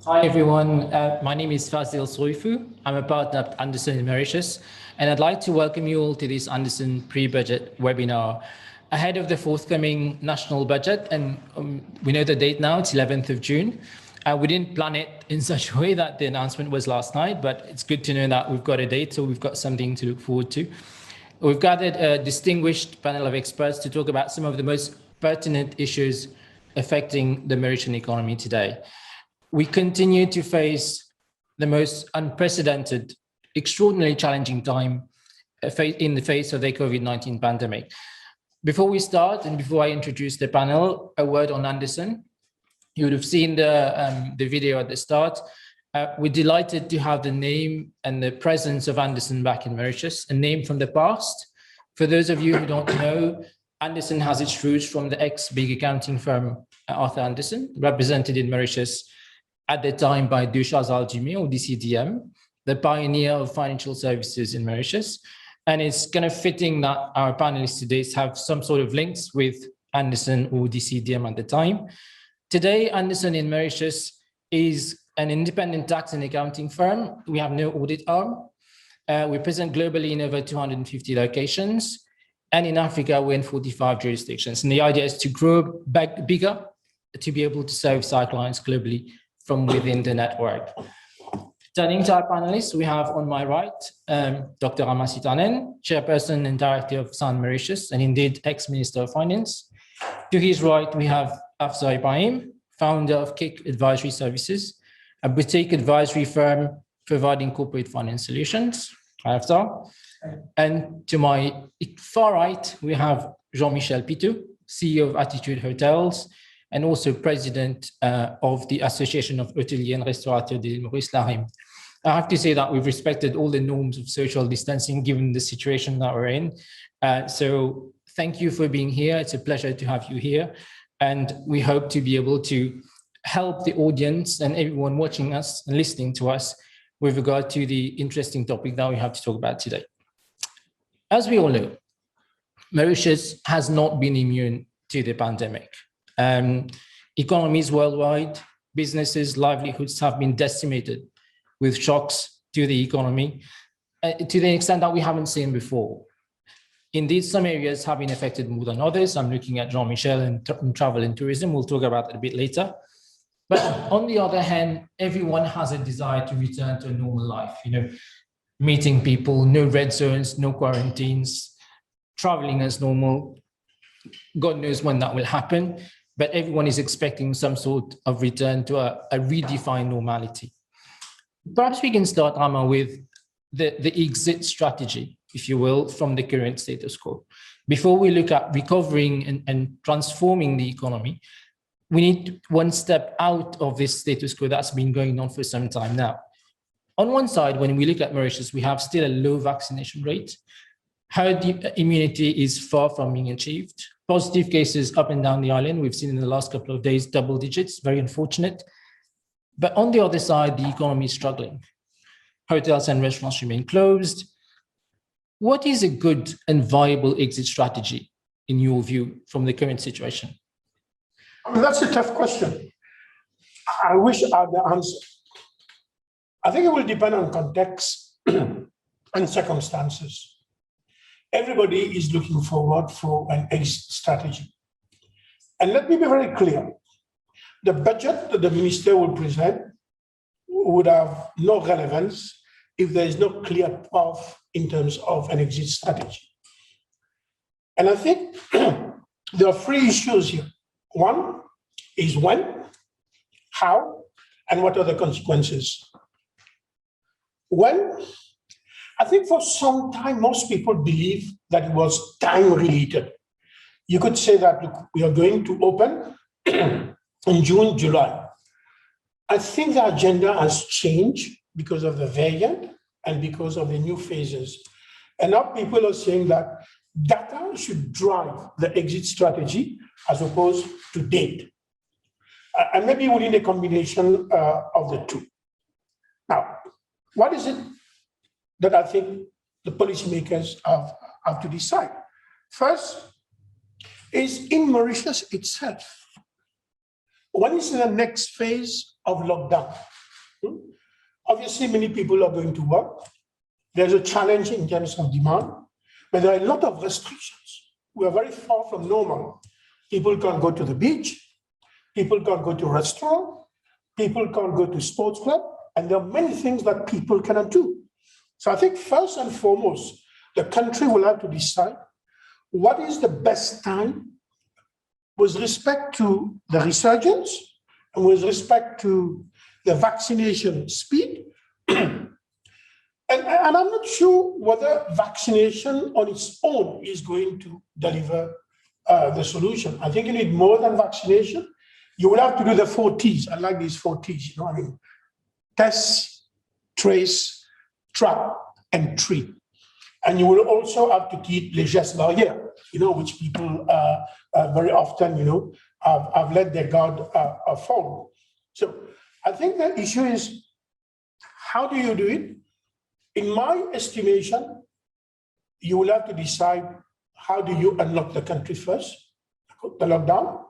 Hi everyone, my name is Fazil Soifu. I'm a partner at Andersen in Mauritius, and I'd like to welcome you all to this Andersen pre-budget webinar ahead of the forthcoming national budget. And we know the date now, it's 11th of June. We didn't plan it in such a way that the announcement was last night, but it's good to know that we've got a date, so we've got something to look forward to. We've gathered a distinguished panel of experts to talk about some of the most pertinent issues affecting the Mauritian economy today. We continue to face the most unprecedented, extraordinarily challenging time in the face of the COVID-19 pandemic. Before we start, and before I introduce the panel, a word on Andersen. You would have seen the video at the start. We're delighted to have the name and the presence of Andersen back in Mauritius, a name from the past. For those of you who don't know, Andersen has its roots from the ex-big accounting firm Arthur Andersen, represented in Mauritius at the time by Dushaz Al-Jimi, or DCDM, the pioneer of financial services in Mauritius. And it's kind of fitting that our panelists today have some sort of links with Andersen or DCDM at the time. Today, Andersen in Mauritius is an independent tax and accounting firm. We have no audit arm. We're present globally in over 250 locations. And in Africa, we're in 45 jurisdictions. And the idea is to grow back bigger, to be able to service our clients globally from within the network. Turning to our panelists, we have on my right, Dr. Ramasi Tanen, Chairperson and Director of San Mauritius, and indeed ex-Minister of Finance. To his right, we have Afzal Ibrahim, founder of KIC Advisory Services, a boutique advisory firm providing corporate finance solutions. Hi, Afzal. And to my far right, we have Jean-Michel Pitou, CEO of Attitude Hotels, and also president of the Association of Hoteliers and Restaurateurs de Maurice Larim. I have to say that we've respected all the norms of social distancing given the situation that we're in. So thank you for being here. It's a pleasure to have you here. And we hope to be able to help the audience and everyone watching us and listening to us with regard to the interesting topic that we have to talk about today. As we all know, Mauritius has not been immune to the pandemic. Economies worldwide, businesses, livelihoods have been decimated with shocks to the economy to the extent that we haven't seen before. Indeed, some areas have been affected more than others. I'm looking at Jean-Michel and travel and tourism. We'll talk about it a bit later. But on the other hand, everyone has a desire to return to a normal life, meeting people, no red zones, no quarantines, traveling as normal. God knows when that will happen, but everyone is expecting some sort of return to a redefined normality. Perhaps we can start, Rama, with the exit strategy, if you will, from the current status quo. Before we look at recovering and transforming the economy, we need one step out of this status quo that's been going on for some time now. On one side, when we look at Mauritius, we have still a low vaccination rate. Herd immunity is far from being achieved. Positive cases up and down the island, we've seen in the last couple of days, double digits, very unfortunate. But on the other side, the economy is struggling. Hotels and restaurants remain closed. What is a good and viable exit strategy, in your view, from the current situation? I mean, that's a tough question. I wish I had the answer. I think it will depend on context and circumstances. Everybody is looking forward for an exit strategy. And let me be very clear. The budget that the minister will present would have no relevance if there is no clear path in terms of an exit strategy. And I think there are three issues here. One is when, how, and what are the consequences. When, I think for some time, most people believe that it was time related. You could say that, look, we are going to open in June, July. I think the agenda has changed because of the variant and because of the new phases. And now people are saying that data should drive the exit strategy as opposed to date. And maybe we need a combination of the two. Now, what is it that I think the policymakers have to decide? First is in Mauritius itself. When is the next phase of lockdown? Obviously, many people are going to work. There's a challenge in terms of demand, but there are a lot of restrictions. We are very far from normal. People can't go to the beach. People can't go to a restaurant. People can't go to sports club. And there are many things that people cannot do. So I think first and foremost, the country will have to decide what is the best time with respect to the resurgence and with respect to the vaccination speed. And I'm not sure whether vaccination on its own is going to deliver the solution. I think you need more than vaccination. You will have to do the 4 T's. I like these 4 T's, test, trace, track, and treat. And you will also have to keep les gestes barrières, which people very often, have let their guard fall. So I think the issue is, how do you do it? In my estimation, you will have to decide how do you unlock the country first, the lockdown.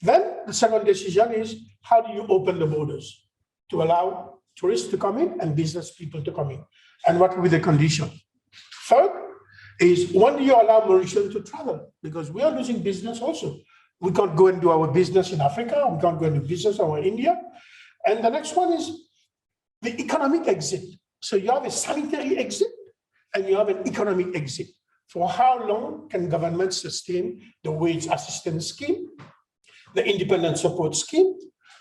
Then the second decision is, how do you open the borders to allow tourists to come in and business people to come in? And what will be the condition? Third is, when do you allow Mauritians to travel? Because we are losing business also. We can't go and do our business in Africa. We can't go and do business in India. And the next one is the economic exit. So you have a sanitary exit and you have an economic exit. For how long can government sustain the wage assistance scheme, the independent support scheme?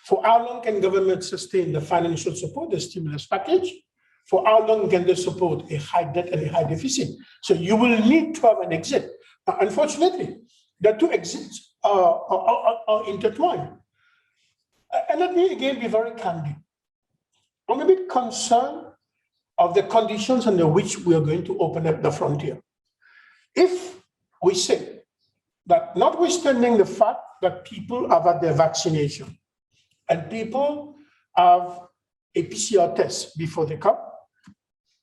For how long can government sustain the financial support, the stimulus package? For how long can they support a high debt and a high deficit? So you will need to have an exit. Now, unfortunately, the two exits are intertwined. And let me again be very candid. I'm a bit concerned of the conditions under which we are going to open up the frontier. If we say that, notwithstanding the fact that people have had their vaccination and people have a PCR test before they come,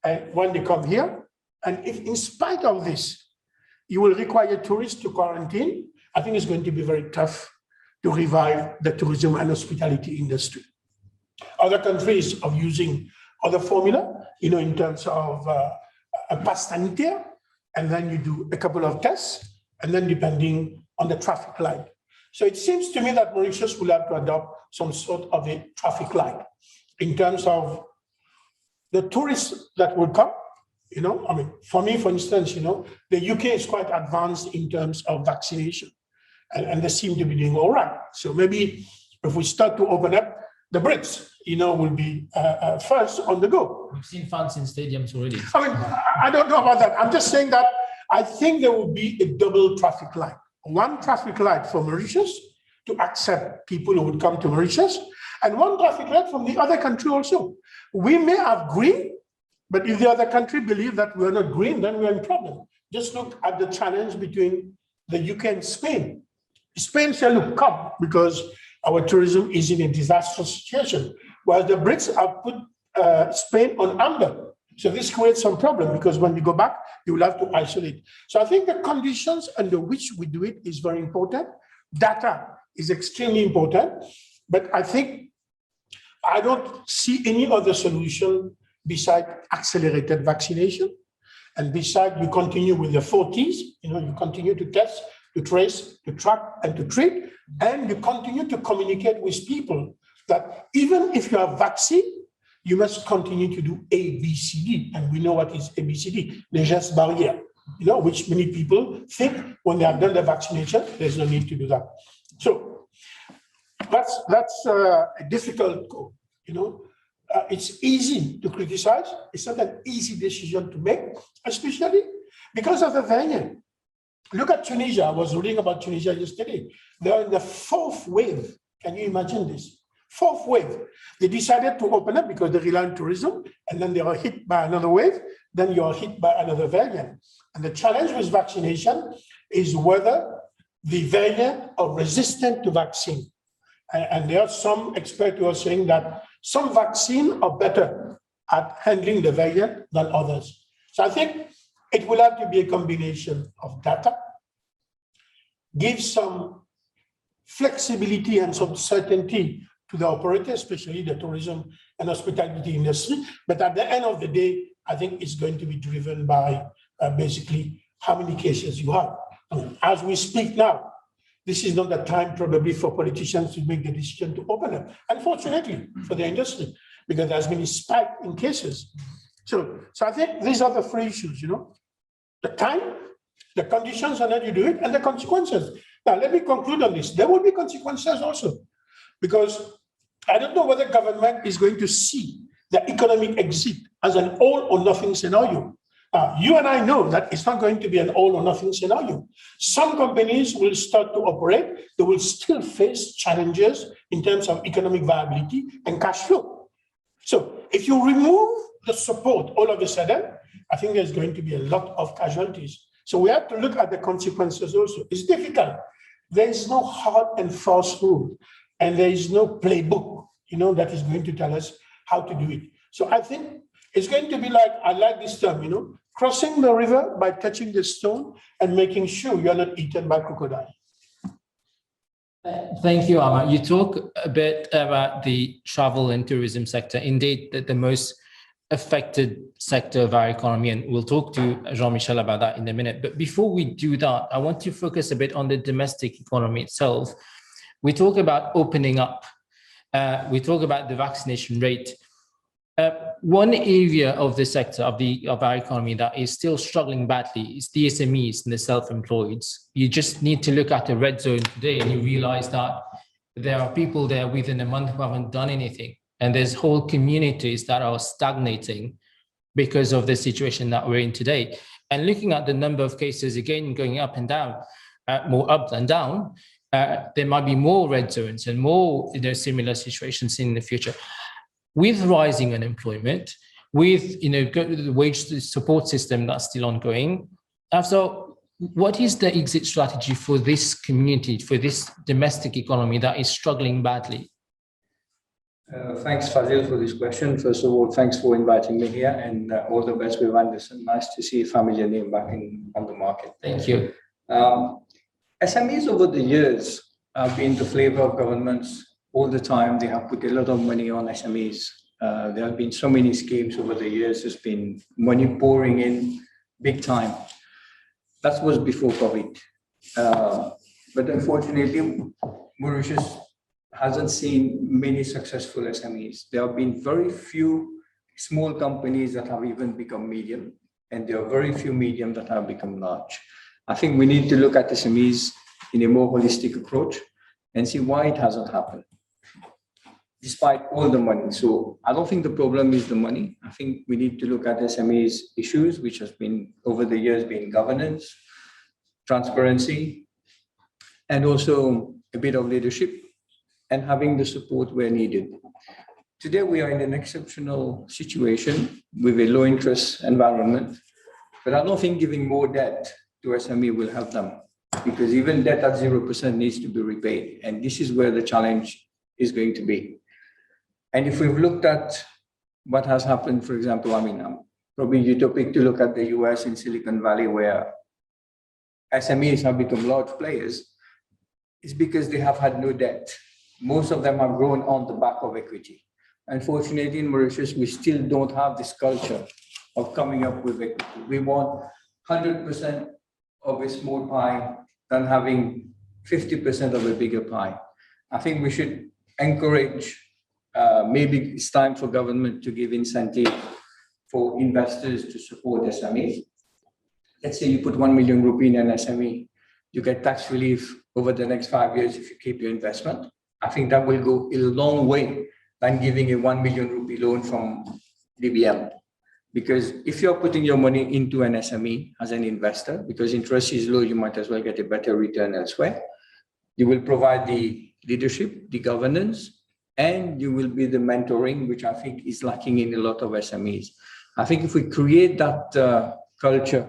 and when they come here, and if in spite of this, you will require tourists to quarantine, I think it's going to be very tough to revive the tourism and hospitality industry. Other countries are using other formula, in terms of a pass sanitaire, and then you do a couple of tests, and then depending on the traffic light. So it seems to me that Mauritius will have to adopt some sort of a traffic light in terms of the tourists that will come. For me, for instance, the UK is quite advanced in terms of vaccination, and they seem to be doing all right. So maybe if we start to open up, the Brits, will be first on the go. We've seen fans in stadiums already. I don't know about that. I'm just saying that I think there will be a double traffic light. One traffic light for Mauritius to accept people who would come to Mauritius, and one traffic light from the other country also. We may have green, but if the other country believe that we're not green, then we're in problem. Just look at the challenge between the UK and Spain. Spain said, look, come, because our tourism is in a disastrous situation, whereas the Brits have put Spain on amber. So this creates some problem, because when you go back, you will have to isolate. So I think the conditions under which we do it is very important. Data is extremely important, but I don't see any other solution besides accelerated vaccination. And besides, you continue with the 4 T's, you continue to test, to trace, to track, and to treat, and you continue to communicate with people that even if you have vaccine, you must continue to do A, B, C, D. And we know what is A, B, C, D, les gestes barrières, which many people think when they have done the vaccination, there's no need to do that. So that's a difficult goal, It's easy to criticize. It's not an easy decision to make, especially because of the variant. Look at Tunisia. I was reading about Tunisia yesterday. They're in the 4th wave. Can you imagine this? 4th wave. They decided to open up because they rely on tourism, and then they are hit by another wave. Then you are hit by another variant. And the challenge with vaccination is whether the variant are resistant to vaccine. And there are some experts who are saying that some vaccines are better at handling the variant than others. So I think it will have to be a combination of data, give some flexibility and some certainty to the operators, especially the tourism and hospitality industry. But at the end of the day, I think it's going to be driven by basically how many cases you have. I mean, as we speak now, this is not the time probably for politicians to make the decision to open up, unfortunately, for the industry, because there's been a spike in cases. So I think these are the three issues, the time, the conditions on that you do it, and the consequences. Now, let me conclude on this. There will be consequences also, because I don't know whether government is going to see the economic exit as an all or nothing scenario. You and I know that it's not going to be an all or nothing scenario. Some companies will start to operate. They will still face challenges in terms of economic viability and cash flow. So if you remove the support all of a sudden, I think there's going to be a lot of casualties. So we have to look at the consequences also. It's difficult. There is no hard and fast rule, and there is no playbook, that is going to tell us how to do it. So I think it's going to be like, I like this term, crossing the river by touching the stone and making sure you're not eaten by crocodile. Thank you, Ahmad. You talk a bit about the travel and tourism sector. Indeed, the most affected sector of our economy, and we'll talk to Jean-Michel about that in a minute. But before we do that, I want to focus a bit on the domestic economy itself. We talk about opening up. We talk about the vaccination rate. One area of the sector of our economy that is still struggling badly is the SMEs and the self-employed. You just need to look at the red zone today and you realize that there are people there within a month who haven't done anything. And there's whole communities that are stagnating because of the situation that we're in today. And looking at the number of cases, again, going up and down, more up than down, there might be more red zones and more similar situations in the future. With rising unemployment, with the wage support system that's still ongoing. So what is the exit strategy for this community, for this domestic economy that is struggling badly? Thanks, Fazil, for this question. First of all, thanks for inviting me here, and all the best with Andersen. Nice to see a familiar name back on the market. Thank you. SMEs over the years have been the flavor of governments all the time. They have put a lot of money on SMEs. There have been so many schemes over the years. There's been money pouring in big time. That was before COVID. But unfortunately, Mauritius hasn't seen many successful SMEs. There have been very few small companies that have even become medium, and there are very few medium that have become large. I think we need to look at SMEs in a more holistic approach and see why it hasn't happened, despite all the money. So I don't think the problem is the money. I think we need to look at SMEs issues, which has been over the years been governance, transparency, and also a bit of leadership, and having the support where needed. Today, we are in an exceptional situation with a low interest environment, but I don't think giving more debt to SME will help them, because even debt at 0% needs to be repaid. And this is where the challenge is going to be. And if we've looked at what has happened, for example, probably utopic to look at the US in Silicon Valley, where SMEs have become large players, is because they have had no debt. Most of them have grown on the back of equity. Unfortunately, in Mauritius, we still don't have this culture of coming up with equity. We want 100% of a small pie than having 50% of a bigger pie. I think we should encourage, maybe it's time for government to give incentive for investors to support SMEs. Let's say you put 1 million rupee in an SME, you get tax relief over the next 5 years if you keep your investment. I think that will go a long way than giving a 1 million rupee loan from DBM. Because if you're putting your money into an SME as an investor, because interest is low, you might as well get a better return elsewhere. You will provide the leadership, the governance, and you will be the mentoring, which I think is lacking in a lot of SMEs. I think if we create that culture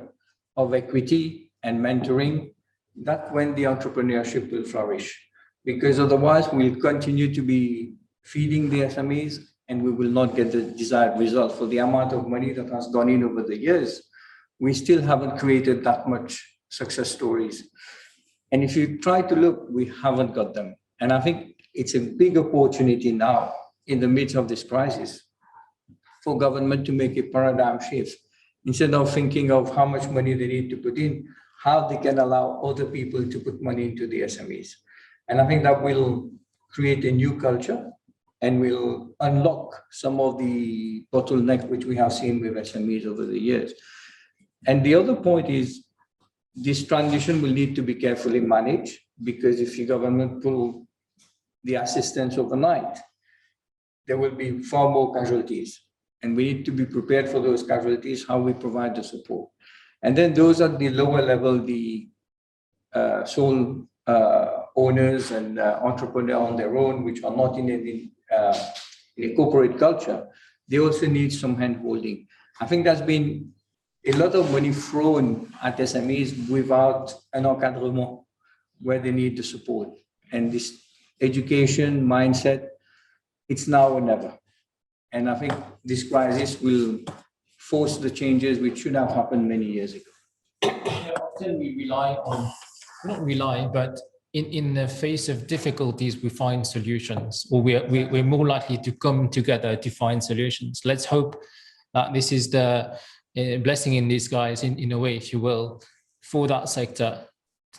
of equity and mentoring, that's when the entrepreneurship will flourish. Because otherwise we'll continue to be feeding the SMEs and we will not get the desired result. For the amount of money that has gone in over the years, we still haven't created that much success stories. And if you try to look, we haven't got them. And I think it's a big opportunity now in the midst of this crisis for government to make a paradigm shift. Instead of thinking of how much money they need to put in, how they can allow other people to put money into the SMEs. And I think that will create a new culture and will unlock some of the bottleneck which we have seen with SMEs over the years. And the other point is this transition will need to be carefully managed, because if the government pull the assistance overnight, there will be far more casualties. And we need to be prepared for those casualties, how we provide the support. And then those at the lower level, the sole owners and entrepreneurs on their own, which are not in a corporate culture, they also need some hand-holding. I think there's been a lot of money thrown at SMEs without an encadrement where they need the support. And this education mindset, it's now or never. And I think this crisis will force the changes which should have happened many years ago. Often we rely on, not rely, but in the face of difficulties, we find solutions, or we're more likely to come together to find solutions. Let's hope that this is the blessing in disguise, in a way, if you will, for that sector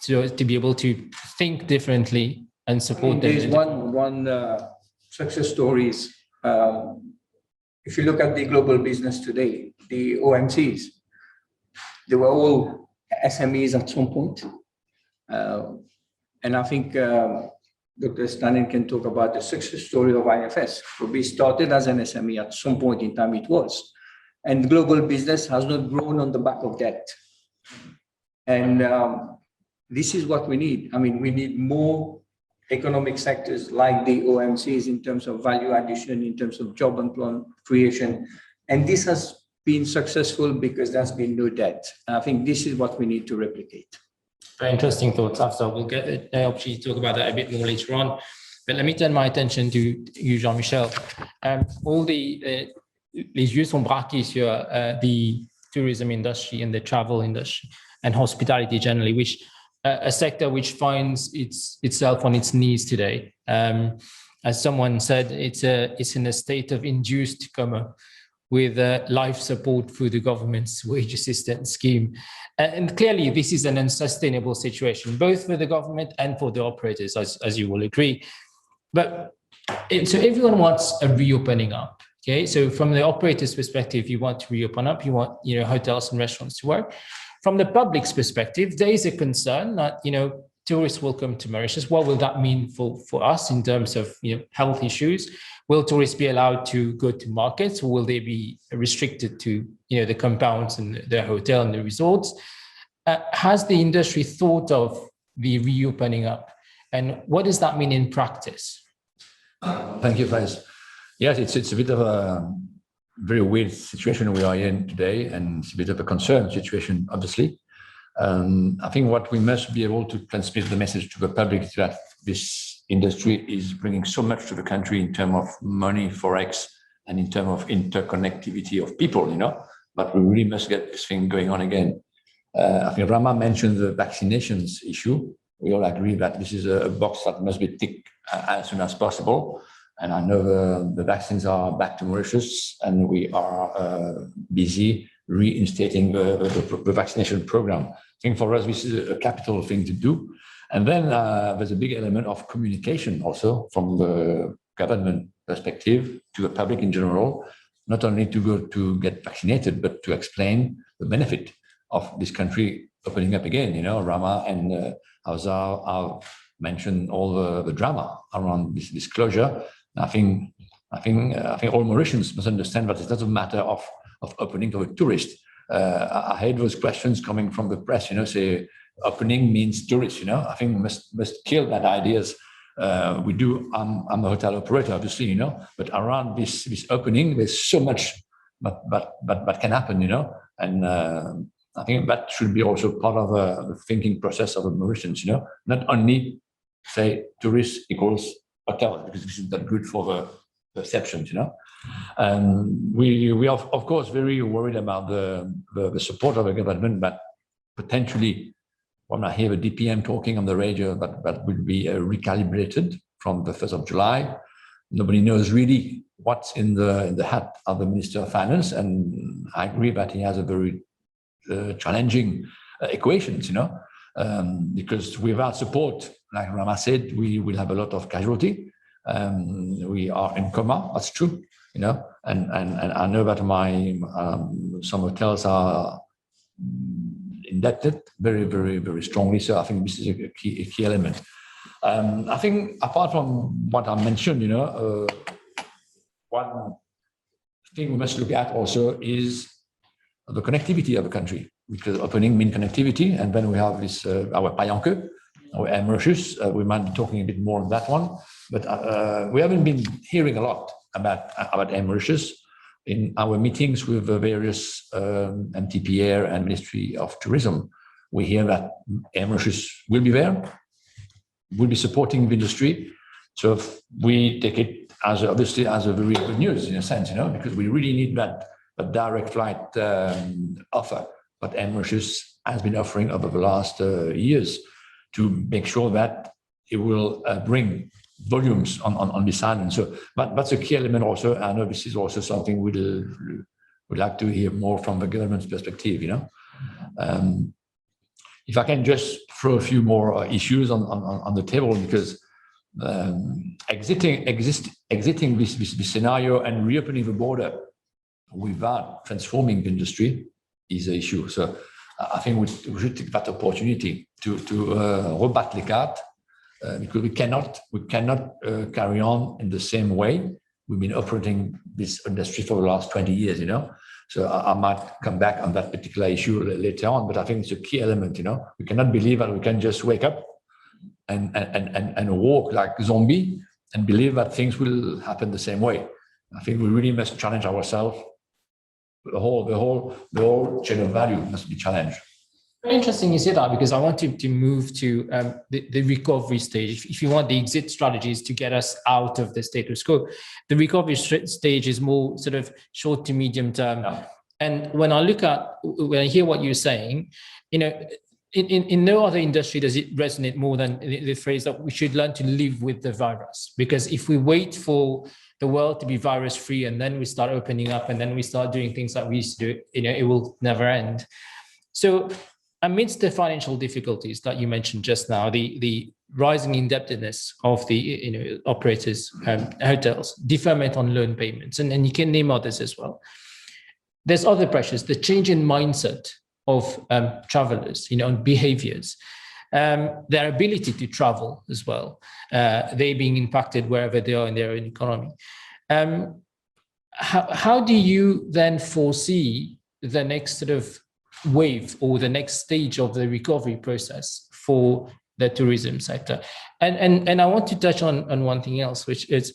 to be able to think differently and support them. There's one success stories. If you look at the global business today, the OMCs, they were all SMEs at some point. And I think Dr. Stanin can talk about the success story of IFS. We started as an SME at some point in time, it was. And global business has not grown on the back of debt. And this is what we need. I mean, we need more economic sectors like the OMCs in terms of value addition, in terms of job employment creation. And this has been successful because there's been no debt. And I think this is what we need to replicate. Very interesting thoughts, Afzal. We'll get an opportunity to talk about that a bit more later on. But let me turn my attention to you, Jean-Michel. All the les yeux sont braqués sur the tourism industry and the travel industry and hospitality generally, which a sector which finds itself on its knees today. As someone said, it's in a state of induced coma with life support through the government's wage assistance scheme. And clearly, this is an unsustainable situation, both for the government and for the operators, as you will agree. But so everyone wants a reopening up. Okay, so from the operator's perspective, you want to reopen up, you want hotels and restaurants to work. From the public's perspective, there is a concern that tourists will come to Mauritius. What will that mean for us in terms of health issues? Will tourists be allowed to go to markets, or will they be restricted to the compounds and the hotel and the resorts? Has the industry thought of the reopening up, and what does that mean in practice? Thank you, Faiz. Yes, it's a bit of a very weird situation we are in today, and it's a bit of a concern situation, obviously. I think what we must be able to transmit the message to the public is that this industry is bringing so much to the country in terms of money, forex, and in terms of interconnectivity of people, but we really must get this thing going on again. I think Rama mentioned the vaccinations issue. We all agree that this is a box that must be ticked as soon as possible. And I know the vaccines are back to Mauritius, and we are busy reinstating the vaccination program. I think for us, this is a capital thing to do. And then there's a big element of communication also from the government perspective to the public in general, not only to go to get vaccinated, but to explain the benefit of this country opening up again. Rama and Awzal have mentioned all the drama around this closure. I think all Mauritians must understand that it doesn't matter of opening to a tourist. I heard those questions coming from the press, say opening means tourists, I think we must kill that ideas. We do, I'm a hotel operator, obviously, but around this opening, there's so much but can happen, and I think that should be also part of the thinking process of the Mauritians, not only say tourists equals hotel, because this is not good for the perceptions, we are, of course, very worried about the support of the government, but potentially when I hear the DPM talking on the radio, that will be recalibrated from the 1st of July. Nobody knows really what's in the hat of the Minister of Finance, and I agree that he has a very challenging equations, because without support, like Rama said, we will have a lot of casualty. We are in coma, that's true, and I know that some hotels are indebted very, very, very strongly. So I think this is a key element. I think apart from what I mentioned, one thing we must look at also is the connectivity of the country, because opening means connectivity, and then we have this our Payanke, our Mauritius. We might be talking a bit more on that one, but we haven't been hearing a lot about Mauritius in our meetings with the various MTPR and Ministry of Tourism. We hear that Mauritius will be there, will be supporting the industry. So we take it obviously as a very good news in a sense, because we really need that direct flight offer that Mauritius has been offering over the last years to make sure that it will bring volumes on this island. So that's a key element also. I know this is also something we'd like to hear more from the government's perspective, If I can just throw a few more issues on the table, because exiting this scenario and reopening the border without transforming the industry is an issue. So I think we should take that opportunity to rebattre les cartes, because we cannot carry on in the same way we've been operating this industry for the last 20 years, So I might come back on that particular issue later on, but I think it's a key element, We cannot believe that we can just wake up and walk like a zombie and believe that things will happen the same way. I think we really must challenge ourselves. The whole chain of value must be challenged. Very interesting you say that, because I want to move to the recovery stage. If you want, the exit strategies to get us out of the status quo. The recovery stage is more sort of short to medium term. Yeah. And when I hear what you're saying, in no other industry does it resonate more than the phrase that we should learn to live with the virus. Because if we wait for the world to be virus-free and then we start opening up and then we start doing things that we used to do, it will never end. So amidst the financial difficulties that you mentioned just now, the rising indebtedness of the operators, hotels, deferment on loan payments, and you can name others as well. There's other pressures, the change in mindset of travelers, behaviors, their ability to travel as well, they being impacted wherever they are in their own economy. How do you then foresee the next sort of wave or the next stage of the recovery process for the tourism sector? And I want to touch on one thing else, which is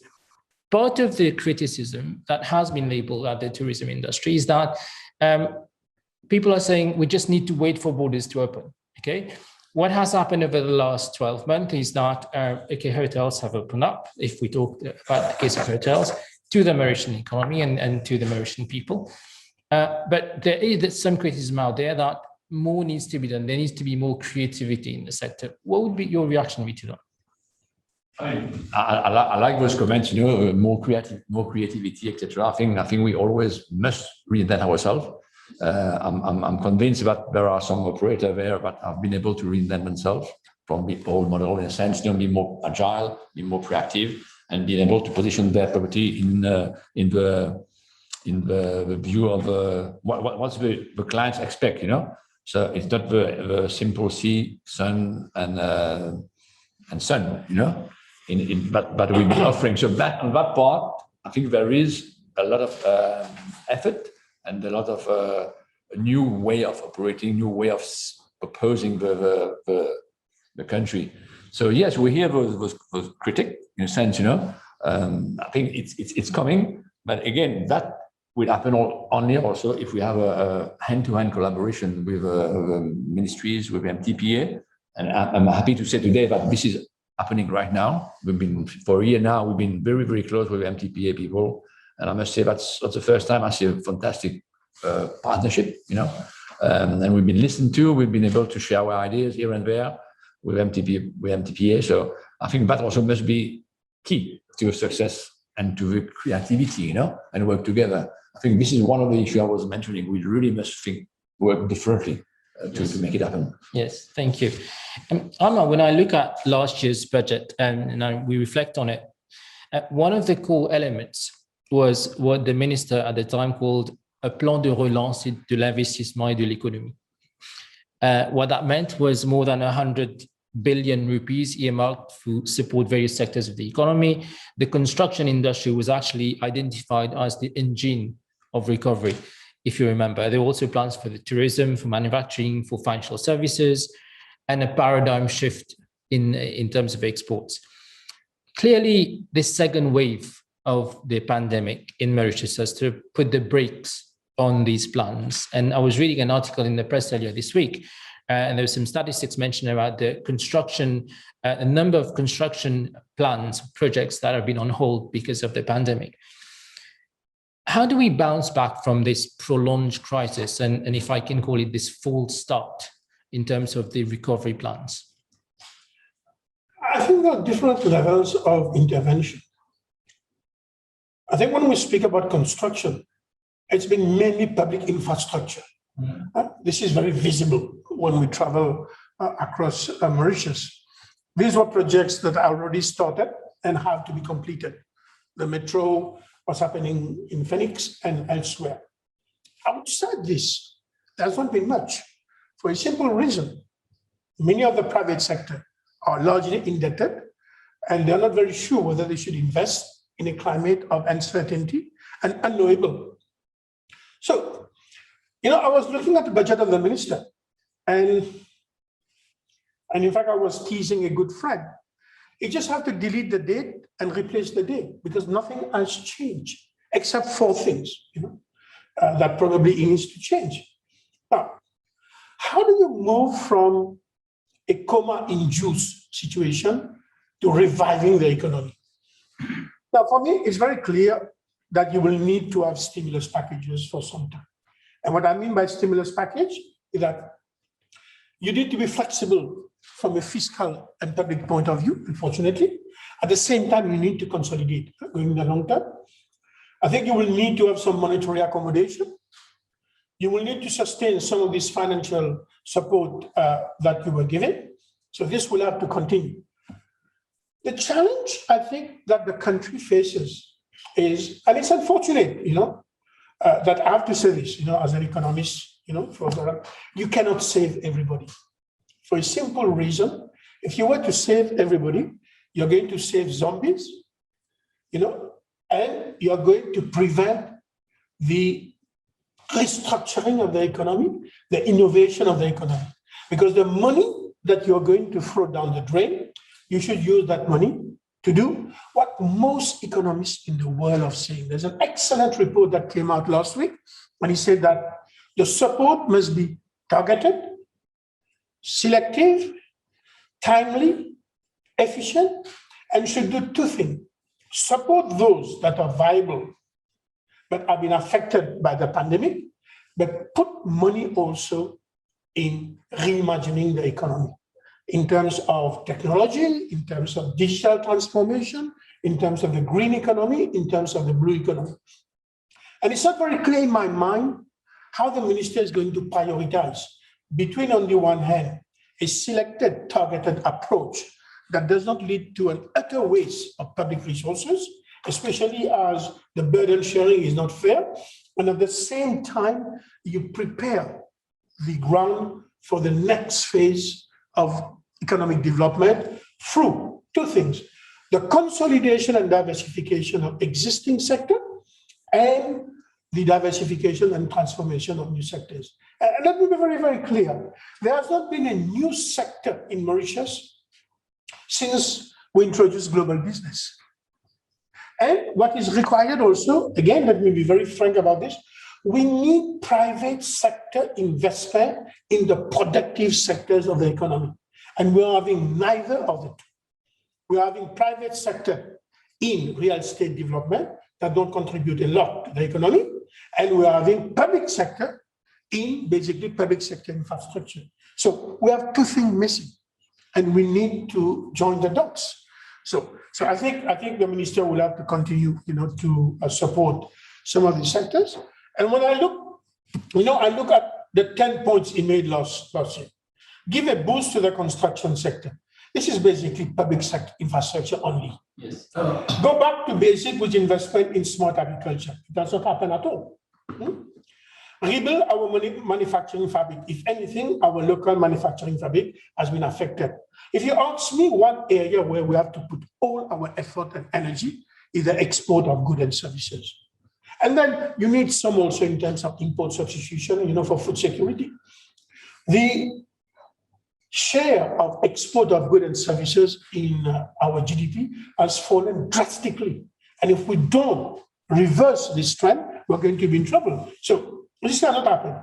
part of the criticism that has been labeled at the tourism industry is that people are saying we just need to wait for borders to open. Okay, what has happened over the last 12 months is that hotels have opened up, if we talk about the case of hotels, to the Mauritian economy and to the Mauritian people. But there is some criticism out there that more needs to be done. There needs to be more creativity in the sector. What would be your reaction to that? I like those comments, more creativity, etc. I think we always must reinvent ourselves. I'm convinced that there are some operators there that have been able to reinvent themselves from the old model in a sense, be more agile, be more proactive, and being able to position their property in the view of what the clients expect, So it's not the simple sea, sun, and sun, but we've been offering. So that on that part, I think there is a lot of effort and a lot of a new way of operating, new way of proposing the country. So yes, we hear those critics in a sense, I think it's coming, but again, that will happen only also if we have a hand-to-hand collaboration with ministries, with MTPA, and I'm happy to say today that this is happening right now. We've been for a year now. We've been very, very close with MTPA people, and I must say that's the first time I see a fantastic partnership, and we've been listened to. We've been able to share our ideas here and there with MTPA. So I think that also must be key to success and to the creativity, and work together. I think this is one of the issues I was mentioning. We really must work differently to make it happen. Yes, thank you. Amma, when I look at last year's budget and we reflect on it, one of the core elements was what the minister at the time called a plan de relance de l'investissement et de l'économie. What that meant was more than 100 billion rupees earmarked to support various sectors of the economy. The construction industry was actually identified as the engine of recovery, if you remember. There were also plans for the tourism, for manufacturing, for financial services, and a paradigm shift in terms of exports. Clearly, this second wave of the pandemic in Mauritius has to put the brakes on these plans. And I was reading an article in the press earlier this week, and there was some statistics mentioned about the construction, a number of construction plans, projects that have been on hold because of the pandemic. How do we bounce back from this prolonged crisis, and if I can call it this false start in terms of the recovery plans? I think there are different levels of intervention. I think when we speak about construction, it's been mainly public infrastructure. This is very visible when we travel across Mauritius. These were projects that are already started and have to be completed. The metro, what's happening in Phoenix and elsewhere. Outside this, there hasn't been much for a simple reason. Many of the private sector are largely indebted, and they're not very sure whether they should invest in a climate of uncertainty and unknowable. So, I was looking at the budget of the minister, and in fact, I was teasing a good friend. You just have to delete the date and replace the date, because nothing has changed except 4 things, that probably needs to change. Now, how do you move from a coma-induced situation to reviving the economy? Now, for me, it's very clear that you will need to have stimulus packages for some time. And what I mean by stimulus package is that you need to be flexible from a fiscal and public point of view, unfortunately. At the same time, you need to consolidate going in the long term. I think you will need to have some monetary accommodation. You will need to sustain some of this financial support that you were given. So this will have to continue. The challenge, I think, that the country faces is, and it's unfortunate, that I have to say this, as an economist, you cannot save everybody. For a simple reason, if you were to save everybody, you're going to save zombies, and you're going to prevent the restructuring of the economy, the innovation of the economy. Because the money that you're going to throw down the drain, you should use that money to do what most economists in the world are saying. There's an excellent report that came out last week, and he said that the support must be targeted, selective, timely, efficient, and should do 2 things. Support those that are viable but have been affected by the pandemic, but put money also in reimagining the economy in terms of technology, in terms of digital transformation, in terms of the green economy, in terms of the blue economy. And it's not very clear in my mind how the minister is going to prioritize between, on the one hand, a selected, targeted approach that does not lead to an utter waste of public resources, especially as the burden sharing is not fair, and at the same time, you prepare the ground for the next phase of economic development through 2 things: the consolidation and diversification of existing sector, and the diversification and transformation of new sectors. And let me be very, very clear. There has not been a new sector in Mauritius since we introduced global business. And what is required also, again, let me be very frank about this, we need private sector investment in the productive sectors of the economy. And we're having neither of the 2. We're having private sector in real estate development that don't contribute a lot to the economy. And we are having public sector in basically public sector infrastructure. So we have two things missing, and we need to join the dots. So I think the minister will have to continue, to support some of these sectors. And when I look at the 10 points he made last year. Give a boost to the construction sector. This is basically public sector infrastructure only. Yes. Go back to basic with investment in smart agriculture. It does not happen at all. Rebuild our manufacturing fabric. If anything, our local manufacturing fabric has been affected. If you ask me, one area where we have to put all our effort and energy is the export of goods and services. And then you need some also in terms of import substitution, for food security. The share of export of goods and services in our GDP has fallen drastically. And if we don't reverse this trend, we're going to be in trouble. So this cannot happen.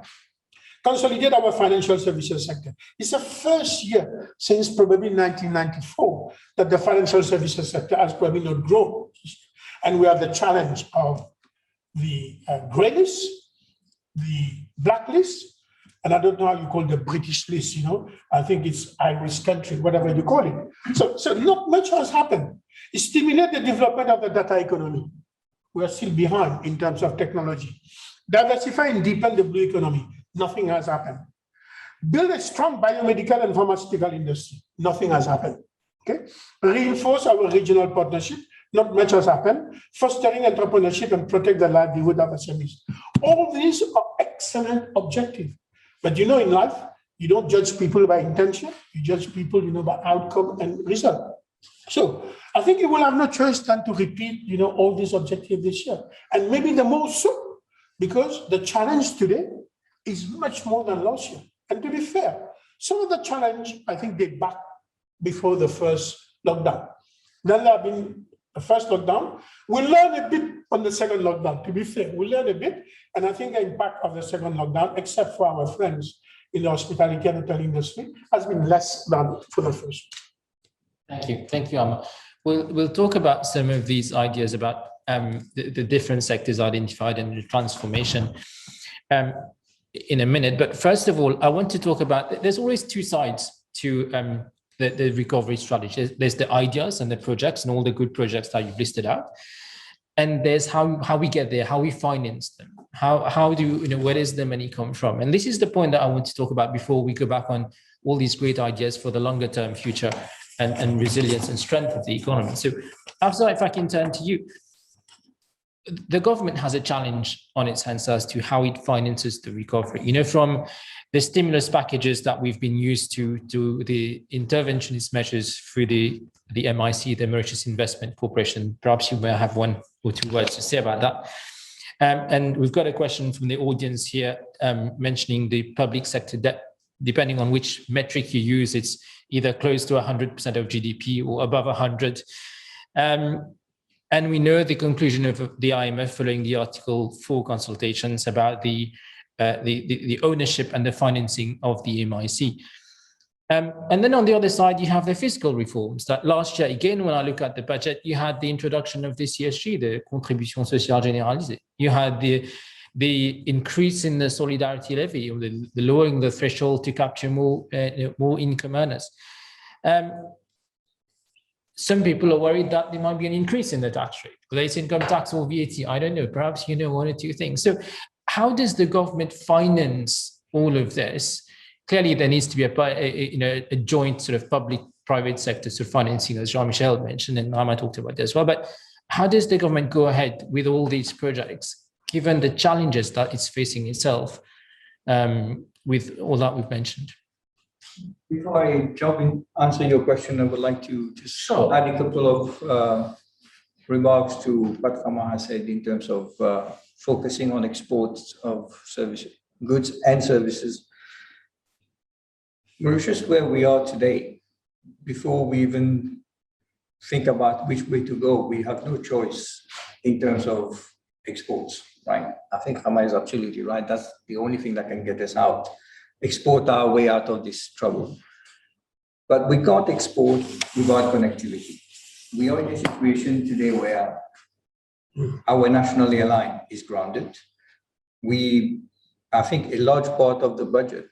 Consolidate our financial services sector. It's the first year since probably 1994 that the financial services sector has probably not grown. And we have the challenge of the grey list, the blacklist, and I don't know how you call the British list, I think it's Irish country, whatever you call it. So not much has happened. It stimulates the development of the data economy. We are still behind in terms of technology. Diversify and deepen the blue economy. Nothing has happened. Build a strong biomedical and pharmaceutical industry. Nothing has happened. Okay. Reinforce our regional partnership. Not much has happened. Fostering entrepreneurship and protect the livelihood of SMEs. All these are excellent objectives. But in life, you don't judge people by intention. You judge people, by outcome and result. So I think you will have no choice than to repeat, all these objectives this year. And maybe the more so, because the challenge today is much more than last year. And to be fair, some of the challenge, I think, date back before the first lockdown. Then there have been the first lockdown. We learned a bit on the second lockdown, to be fair. We learned a bit, and I think the impact of the second lockdown, except for our friends in the hospitality and hotel industry, has been less than for the first. Thank you, Amma. We'll talk about some of these ideas about the different sectors identified and the transformation in a minute. But first of all, I want to talk about, there's always two sides to the recovery strategy. There's the ideas and the projects and all the good projects that you've listed out. And there's how we get there, how we finance them, how do where does the money come from? And this is the point that I want to talk about before we go back on all these great ideas for the longer term future and resilience and strength of the economy. So Afzal, if I can turn to you. The government has a challenge on its hands as to how it finances the recovery. From the stimulus packages that we've been used to the interventionist measures through the MIC, the Mauritius Investment Corporation. Perhaps you may have one or two words to say about that. And we've got a question from the audience here mentioning the public sector debt. Depending on which metric you use, it's either close to 100% of GDP or above 100. And we know the conclusion of the IMF following the Article 4 consultations about the ownership and the financing of the MIC. And then on the other side, you have the fiscal reforms that last year, again, when I look at the budget, you had the introduction of the CSG, the Contribution Sociale Généralisée. You had the increase in the solidarity levy, or the lowering the threshold to capture more income earners. Some people are worried that there might be an increase in the tax rate, whether it's income tax or VAT. I don't know, perhaps one or two things. So how does the government finance all of this? Clearly, there needs to be a joint sort of public-private sector sort of financing, as Jean-Michel mentioned, and Amma talked about this as well. But how does the government go ahead with all these projects, given the challenges that it's facing itself with all that we've mentioned? Before I jump in, answer your question, I would like to just add a couple of remarks to what Amma has said in terms of focusing on exports of services, goods and services. Mauritius, where we are today, before we even think about which way to go, we have no choice in terms of exports, right? I think Amma is absolutely right. That's the only thing that can get us out. Export our way out of this trouble. But we can't export without connectivity. We are in a situation today where our national airline is grounded. I think a large part of the budget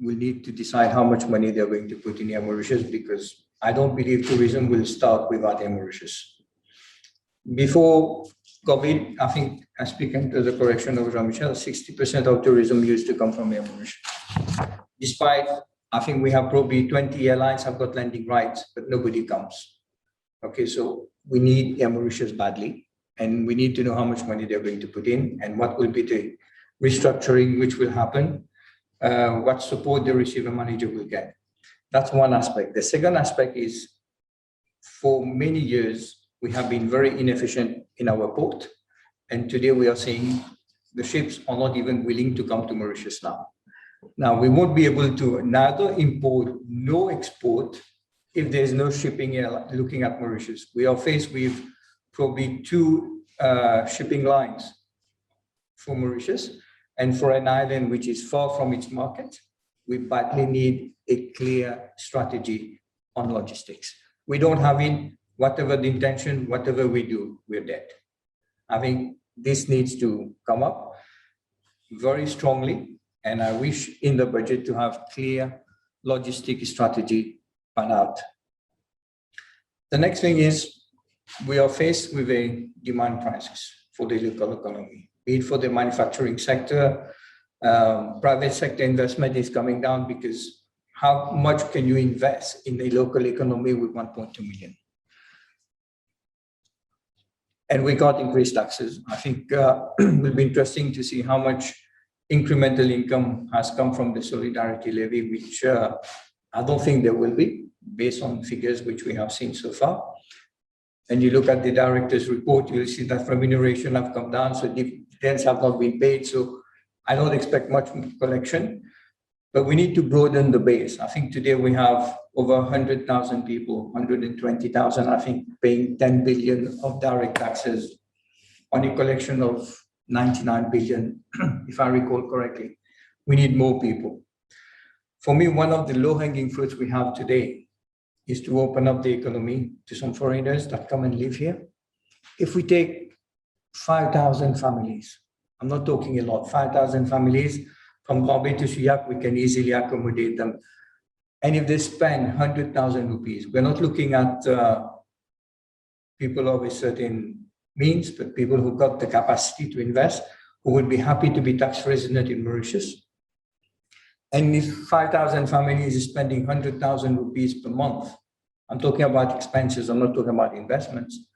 will need to decide how much money they're going to put in Mauritius, because I don't believe tourism will start without Mauritius. Before COVID, I think, speaking to the correction of Jean-Michel, 60% of tourism used to come from Mauritius. Despite, I think we have probably 20 airlines have got landing rights, but nobody comes. Okay, so we need Mauritius badly, and we need to know how much money they're going to put in and what will be the restructuring which will happen, what support the receiver manager will get. That's one aspect. The second aspect is, for many years, we have been very inefficient in our port. And today we are seeing the ships are not even willing to come to Mauritius now. Now, we won't be able to neither import nor export if there's no shipping looking at Mauritius. We are faced with probably 2 shipping lines for Mauritius. And for an island which is far from its market, we badly need a clear strategy on logistics. We don't have it, whatever the intention, whatever we do, we're dead. I think this needs to come up very strongly, and I wish in the budget to have clear logistic strategy pan out. The next thing is, we are faced with a demand crisis for the local economy, be it for the manufacturing sector. Private sector investment is coming down, because how much can you invest in a local economy with 1.2 million? And we got increased taxes. I think it will be interesting to see how much incremental income has come from the solidarity levy, which I don't think there will be, based on figures which we have seen so far. And you look at the director's report, you'll see that remuneration have come down, so dividends have not been paid. So I don't expect much collection, but we need to broaden the base. I think today we have over 100,000 people, 120,000, I think, paying 10 billion of direct taxes on a collection of 99 billion, if I recall correctly. We need more people. For me, one of the low-hanging fruits we have today is to open up the economy to some foreigners that come and live here. If we take 5,000 families, I'm not talking a lot, 5,000 families from Bombay to Suyak, we can easily accommodate them. And if they spend 100,000 rupees, we're not looking at people of a certain means, but people who got the capacity to invest, who would be happy to be tax resident in Mauritius. And if 5,000 families is spending 100,000 rupees per month, I'm talking about expenses, I'm not talking about investments.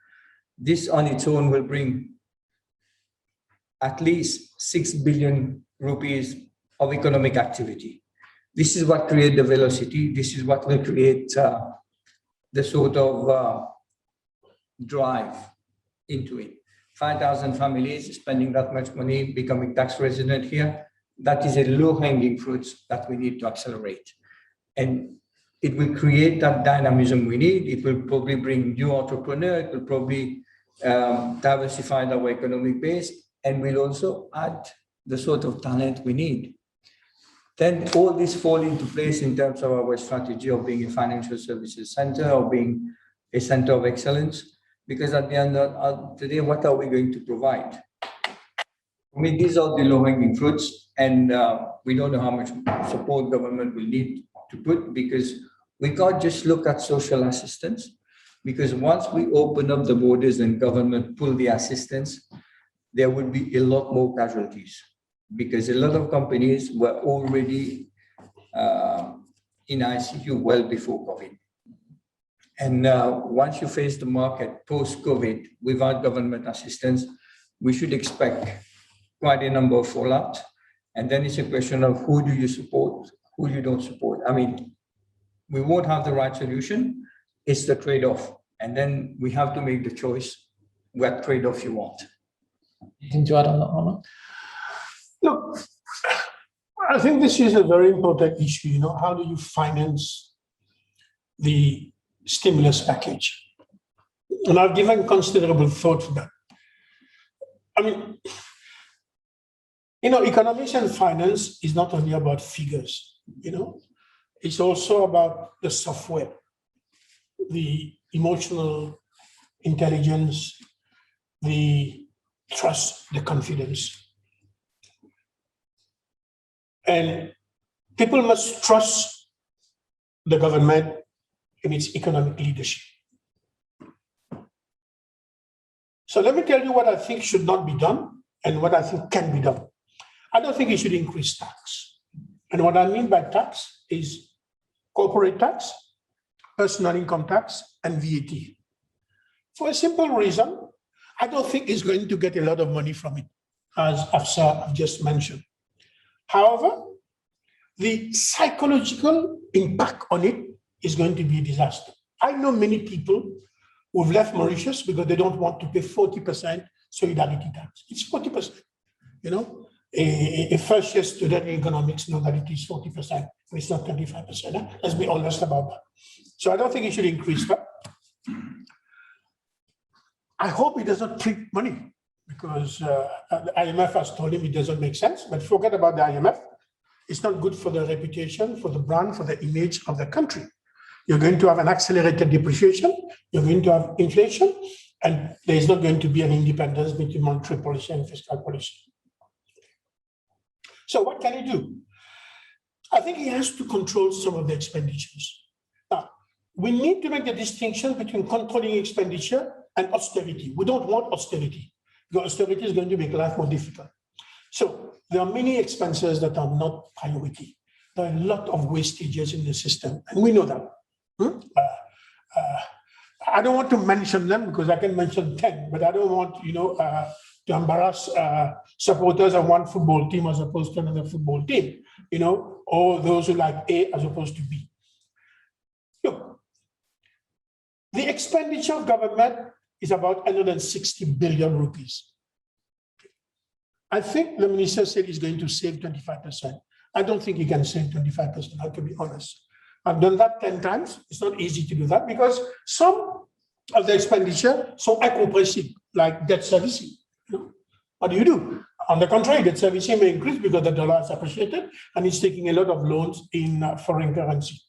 This on its own will bring at least 6 billion rupees of economic activity. This is what creates the velocity. This is what will create the sort of drive into it. 5,000 families spending that much money, becoming tax resident here. That is a low-hanging fruit that we need to accelerate. And it will create that dynamism we need. It will probably bring new entrepreneurs. It will probably diversify our economic base, and will also add the sort of talent we need. Then all this fall into place in terms of our strategy of being a financial services center, or being a center of excellence, because at the end of the day, what are we going to provide? I mean, these are the low-hanging fruits, and we don't know how much support government will need to put, because we can't just look at social assistance, because once we open up the borders and government pull the assistance, there will be a lot more casualties, because a lot of companies were already in ICU well before COVID. And once you face the market post-COVID without government assistance, we should expect quite a number of fallout. And then it's a question of who do you support, who you don't support. I mean, we won't have the right solution. It's the trade-off. And then we have to make the choice what trade-off you want. Anything to add on that, Honor? Look, I think this is a very important issue. You know, how do you finance the stimulus package? And I've given considerable thought to that. I mean, you know, economics and finance is not only about figures, you know, it's also about the software, the emotional intelligence, the trust, the confidence. And people must trust the government in its economic leadership. So let me tell you what I think should not be done and what I think can be done. I don't think it should increase tax. And what I mean by tax is corporate tax, personal income tax, and VAT. For a simple reason, I don't think it's going to get a lot of money from it, as I've just mentioned. However, the psychological impact on it is going to be a disaster. I know many people who've left Mauritius because they don't want to pay 40% solidarity tax. It's 40%, you know. A first-year student in economics knows that it is 40%, and it's not 25%. Let's be honest about that. So I don't think it should increase that. I hope it does not print money, because the IMF has told him it doesn't make sense, but forget about the IMF. It's not good for the reputation, for the brand, for the image of the country. You're going to have an accelerated depreciation, you're going to have inflation, and there is not going to be an independence between monetary policy and fiscal policy. So what can he do? I think he has to control some of the expenditures. Now, we need to make the distinction between controlling expenditure and austerity. We don't want austerity, because austerity is going to make life more difficult. So there are many expenses that are not priority. There are a lot of wastages in the system, and we know that. I don't want to mention them because I can mention 10, but I don't want, to embarrass supporters of one football team as opposed to another football team, or those who like A as opposed to B. Look, the expenditure of government is about 160 billion rupees. I think the minister said he's going to save 25%. I don't think he can save 25%, I have to be honest. I've done that 10 times. It's not easy to do that because some of the expenditure so incompressible, like debt servicing. What do you do? On the contrary, debt servicing may increase because the dollar is appreciated and it's taking a lot of loans in foreign currency.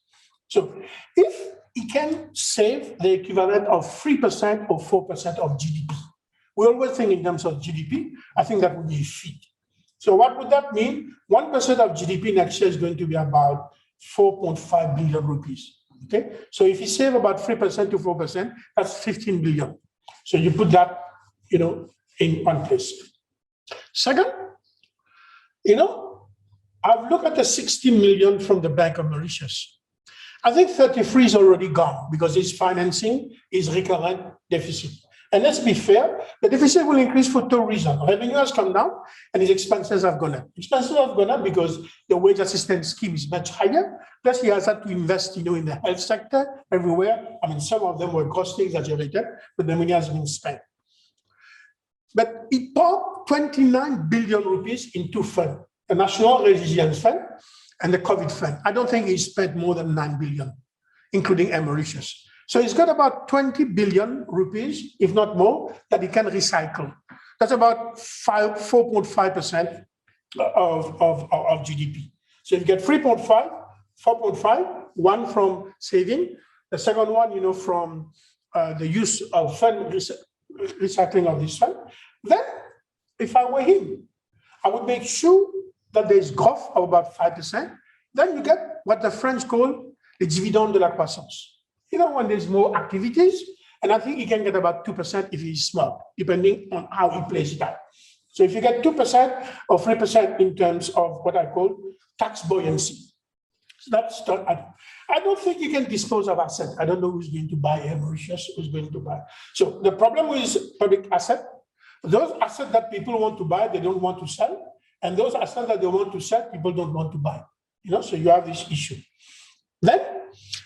So if he can save the equivalent of 3% or 4% of GDP, we always think in terms of GDP, I think that would be a feat. So what would that mean? 1% of GDP next year is going to be about 4.5 billion rupees. Okay, so if you save about 3% to 4%, that's 15 billion. So you put that, in one place. Second, I've looked at the 60 million from the Bank of Mauritius. I think 33 is already gone because its financing is recurrent deficit. And let's be fair, the deficit will increase for two reasons. Revenue has come down and its expenses have gone up. Expenses have gone up because the wage assistance scheme is much higher. Plus, he has had to invest, in the health sector everywhere. I mean, some of them were grossly exaggerated, but the money has been spent. But he poured 29 billion rupees in two funds, the National Resilience Fund and the COVID Fund. I don't think he spent more than 9 billion, including Mauritius. So he's got about 20 billion rupees, if not more, that he can recycle. That's about 4.5% of GDP. So you get 3.5, 4.5, one from saving, the second one, from the use of fund recycling of this fund. Then, if I were him, I would make sure that there is growth of about 5%. Then you get what the French call the dividende de la croissance. When there's more activities, and I think he can get about 2% if he's smart, depending on how he plays it out. So if you get 2% or 3% in terms of what I call tax buoyancy, so that's I don't think you can dispose of assets. I don't know who's going to buy Mauritius, who's going to buy. So the problem with public asset, those assets that people want to buy, they don't want to sell. And those assets that they want to sell, people don't want to buy. So you have this issue. Then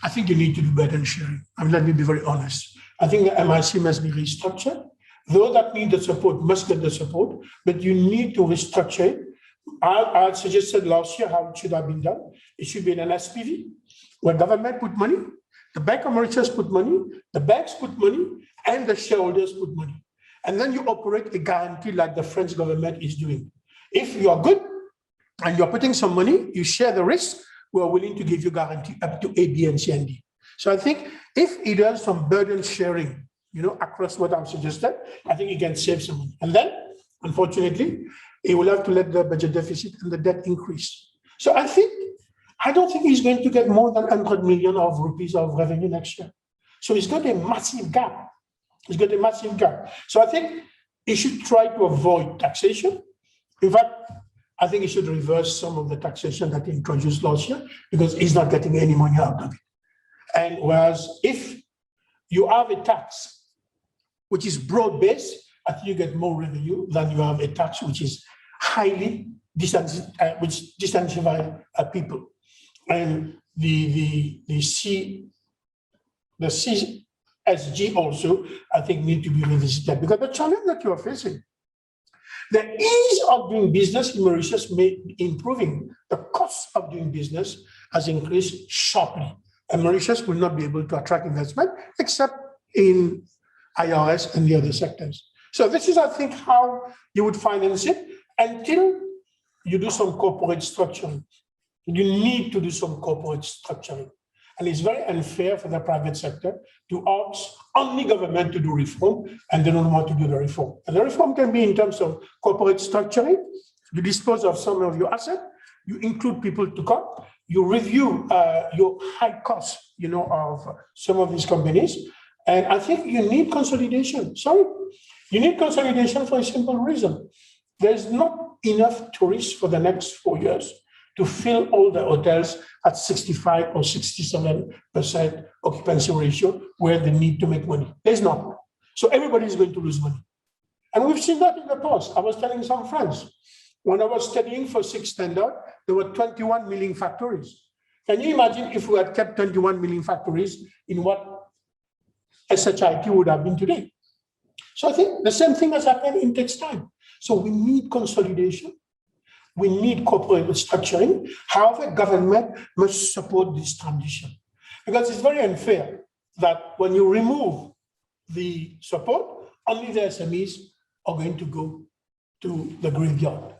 I think you need to do burden sharing. Let me be very honest. I think the MIC must be restructured. Those that need the support must get the support, but you need to restructure it. I suggested last year how it should have been done. It should be in an SPV, where government put money, the Bank of Mauritius put money, the banks put money, and the shareholders put money. And then you operate a guarantee like the French government is doing. If you are good and you're putting some money, you share the risk, we are willing to give you guarantee up to A, B, and C, and D. So I think if he does some burden sharing, across what I've suggested, I think he can save some money. And then, unfortunately, he will have to let the budget deficit and the debt increase. So I don't think he's going to get more than 100 million of rupees of revenue next year. So he's got a massive gap. He's got a massive gap. So I think he should try to avoid taxation. In fact, I think he should reverse some of the taxation that he introduced last year because he's not getting any money out of it. And whereas if you have a tax which is broad-based, I think you get more revenue than you have a tax which is highly which disenfranchise people. And the CSG also, I think, need to be revisited because the challenge that you are facing, the ease of doing business in Mauritius may be improving. The cost of doing business has increased sharply. And Mauritius will not be able to attract investment except in IRS and the other sectors. So this is, I think, how you would finance it until you do some corporate structuring. You need to do some corporate structuring. And it's very unfair for the private sector to ask only government to do reform and they don't want to do the reform. And the reform can be in terms of corporate structuring. You dispose of some of your assets, you include people to come, you review your high costs, of some of these companies. And I think you need consolidation. You need consolidation for a simple reason. There's not enough tourists for the next 4 years to fill all the hotels at 65 or 67% occupancy ratio where they need to make money. There's not. So everybody is going to lose money. And we've seen that in the past. I was telling some friends, when I was studying for 6 standard, there were 21 milling factories. Can you imagine if we had kept 21 milling factories in what SHIT would have been today? So I think the same thing has happened in textile. So we need consolidation. We need corporate restructuring. However, government must support this transition because it's very unfair that when you remove the support, only the SMEs are going to go to the graveyard.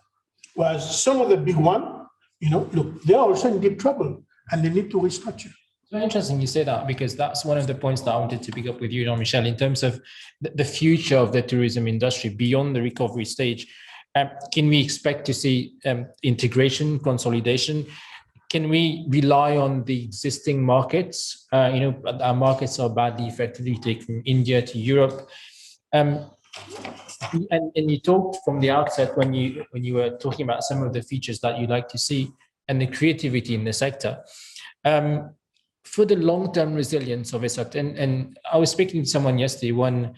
Whereas some of the big ones, look, they're also in deep trouble and they need to restructure. It's very interesting you say that because that's one of the points that I wanted to pick up with you, Jean-Michel, in terms of the future of the tourism industry beyond the recovery stage. Can we expect to see integration, consolidation? Can we rely on the existing markets? Our markets are badly affected. You take from India to Europe. And you talked from the outset when you were talking about some of the features that you'd like to see and the creativity in the sector. For the long-term resilience of a sector, and I was speaking to someone yesterday, one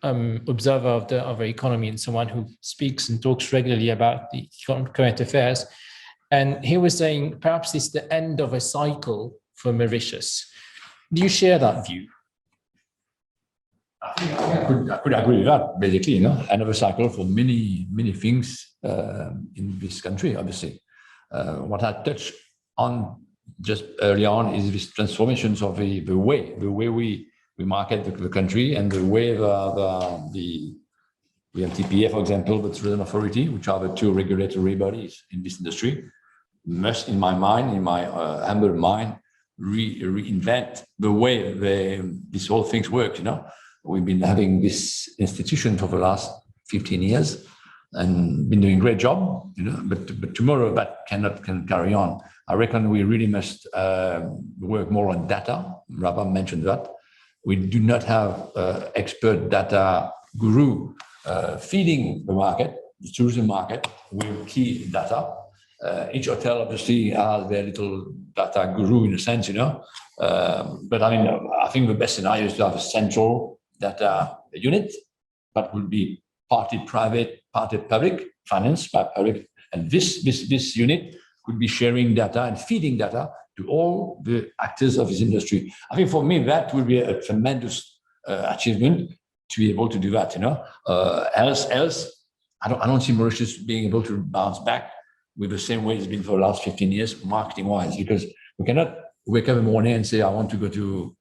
observer of the economy and someone who speaks and talks regularly about the current affairs. And he was saying, perhaps it's the end of a cycle for Mauritius. Do you share that view? I could agree with that, basically, end of a cycle for many, many things in this country, obviously. What I touched on just early on is this transformations of the way we market the country and the way we have TPA, for example, the Tourism Authority, which are the two regulatory bodies in this industry, must, in my humble mind, reinvent the way these whole things work. We've been having this institution for the last 15 years and been doing a great job, but tomorrow that can carry on. I reckon we really must work more on data. Rabah mentioned that. We do not have expert data guru feeding the market, the tourism market, with key data. Each hotel obviously has their little data guru in a sense, But I think the best scenario is to have a central data unit that will be partly private, partly public, financed by public. And this unit could be sharing data and feeding data to all the actors of this industry. I think for me, that would be a tremendous achievement to be able to do that, Else, I don't see Mauritius being able to bounce back with the same way it's been for the last 15 years, marketing-wise, because we cannot wake up in the morning and say, I want to go to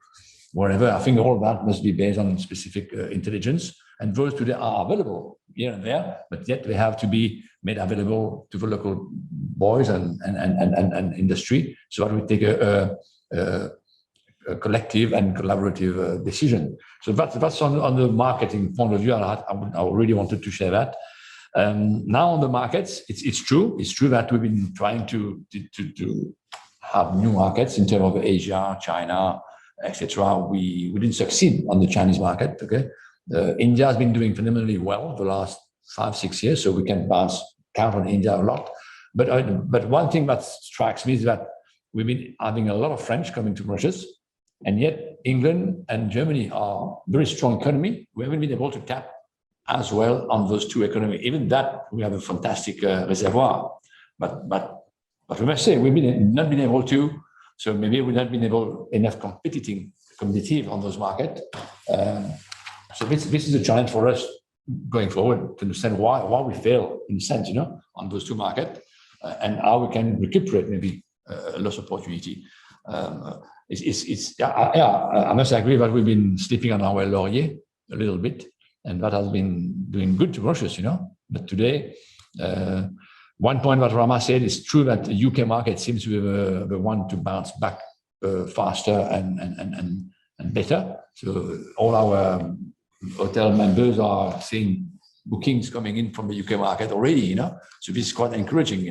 wherever. I think all that must be based on specific intelligence, and those today are available here and there, but yet they have to be made available to the local boys and industry, so that we take a collective and collaborative decision. So that's on the marketing point of view. I really wanted to share that. Now on the markets, it's true. It's true that we've been trying to have new markets in terms of Asia, China, etc. We didn't succeed on the Chinese market. Okay, India has been doing phenomenally well the last 5-6 years, so we can count on India a lot. But one thing that strikes me is that we've been having a lot of French coming to Mauritius, and yet England and Germany are very strong economy. We haven't been able to tap as well on those two economies. Even that, we have a fantastic reservoir. But we must say, we've not been able to, so maybe we've not been enough competitive on those markets. So this is a challenge for us going forward to understand why we fail in a sense, on those two markets, and how we can recuperate maybe a lost opportunity. I must agree that we've been sleeping on our laurier a little bit, and that has been doing good to Mauritius, But today, one point that Rama said is true that the UK market seems to be the one to bounce back faster and better. So all our hotel members are seeing bookings coming in from the UK market already, So this is quite encouraging,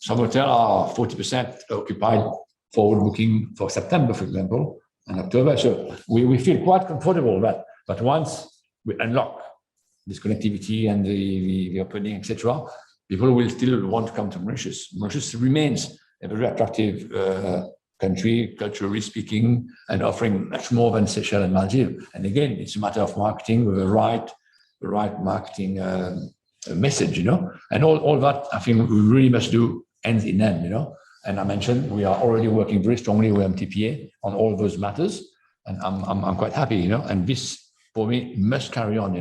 Some hotels are 40% occupied forward booking for September, for example, and October. So we feel quite comfortable but once we unlock this connectivity and the opening, etc., people will still want to come to Mauritius. Mauritius remains a very attractive country, culturally speaking, and offering much more than Seychelles and Maldives. And again, it's a matter of marketing with the right marketing message, And all that, I think we really must do hand in hand, And I mentioned we are already working very strongly with MTPA on all those matters, and I'm quite happy, And this, for me, must carry on,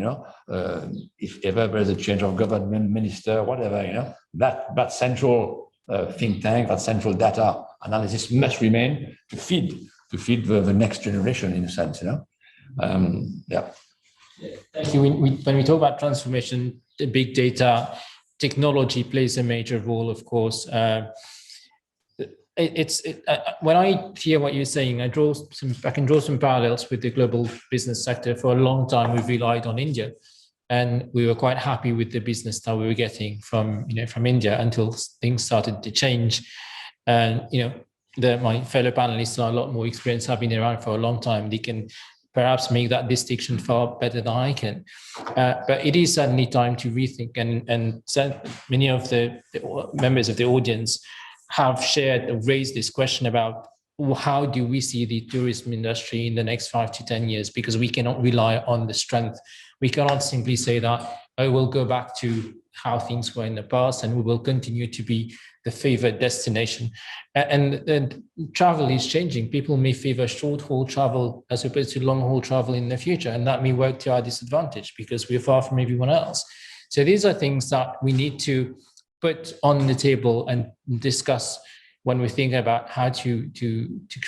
If ever there's a change of government, minister, whatever, that central think tank, that central data analysis must remain to feed the next generation, in a sense, Yeah. Thank you. When we talk about transformation, the big data technology plays a major role, of course. When I hear what you're saying, I can draw some parallels with the global business sector. For a long time, we've relied on India, and we were quite happy with the business that we were getting from India until things started to change. And my fellow panelists are a lot more experienced, have been around for a long time. They can perhaps make that distinction far better than I can. But it is certainly time to rethink, and many of the members of the audience have raised this question about how do we see the tourism industry in the next 5 to 10 years, because we cannot rely on the strength. We cannot simply say that, we'll go back to how things were in the past and we will continue to be the favored destination. And travel is changing. People may favor short-haul travel as opposed to long-haul travel in the future, and that may work to our disadvantage because we're far from everyone else. So these are things that we need to put on the table and discuss when we think about how to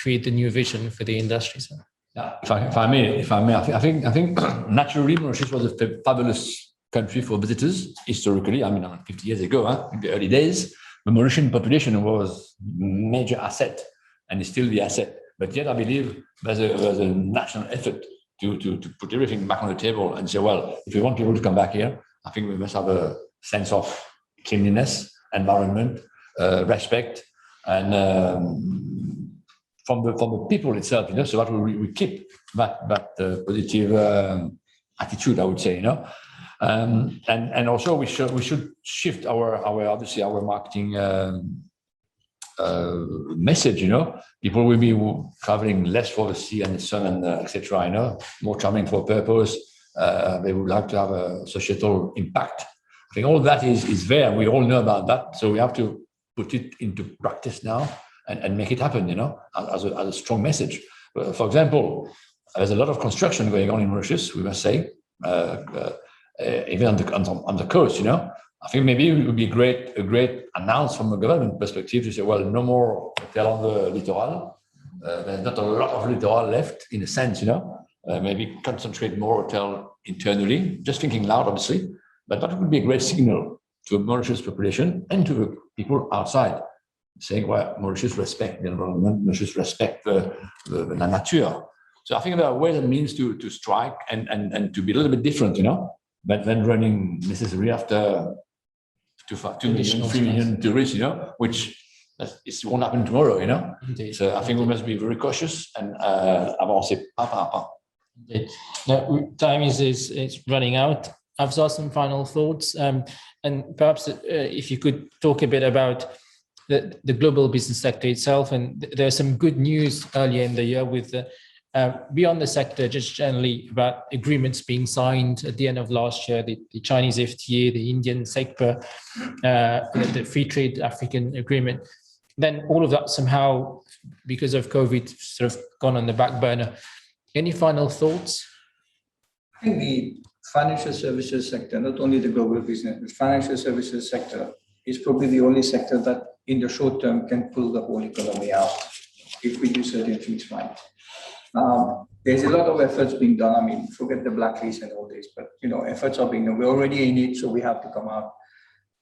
create the new vision for the industry. So. Yeah, if I may, I think naturally Mauritius was a fabulous country for visitors historically. 50 years ago, in the early days, the Mauritian population was a major asset and is still the asset. But yet, I believe there's a national effort to put everything back on the table and say, well, if we want people to come back here, I think we must have a sense of cleanliness, environment, respect, and from the people itself, so that we keep that positive attitude, I would say, and also we should shift our marketing message. People will be traveling less for the sea and the sun and etc. More traveling for a purpose. They would like to have a societal impact. I think all that is there. We all know about that, so we have to put it into practice now and make it happen. As a strong message. For example, there's a lot of construction going on in Mauritius. We must say, even on the coast. I think maybe it would be a great announce from a government perspective to say, well, no more hotel on the littoral. There's not a lot of littoral left, in a sense. Maybe concentrate more hotel internally. Just thinking loud, obviously. But that would be a great signal to the Mauritius population and to the people outside, saying, well, Mauritius respect the environment, Mauritius respect the nature. So I think there are ways and means to strike and to be a little bit different, but then running necessarily after 2 million, 3 million tourists, which it won't happen tomorrow, Indeed. So I think we must be very cautious and avancer pas par pas. Indeed. Now, time is running out. I've got some final thoughts, and perhaps if you could talk a bit about the global business sector itself. And there's some good news earlier in the year with beyond the sector, just generally about agreements being signed at the end of last year, the Chinese FTA, the Indian SECPA, the Free Trade African Agreement. Then all of that somehow, because of COVID, sort of gone on the back burner. Any final thoughts? I think the financial services sector, not only the global business, the financial services sector is probably the only sector that in the short term can pull the whole economy out if we do certain things right. There's a lot of efforts being done. I mean, forget the blacklist and all this, but efforts are being done. We're already in it, so we have to come out.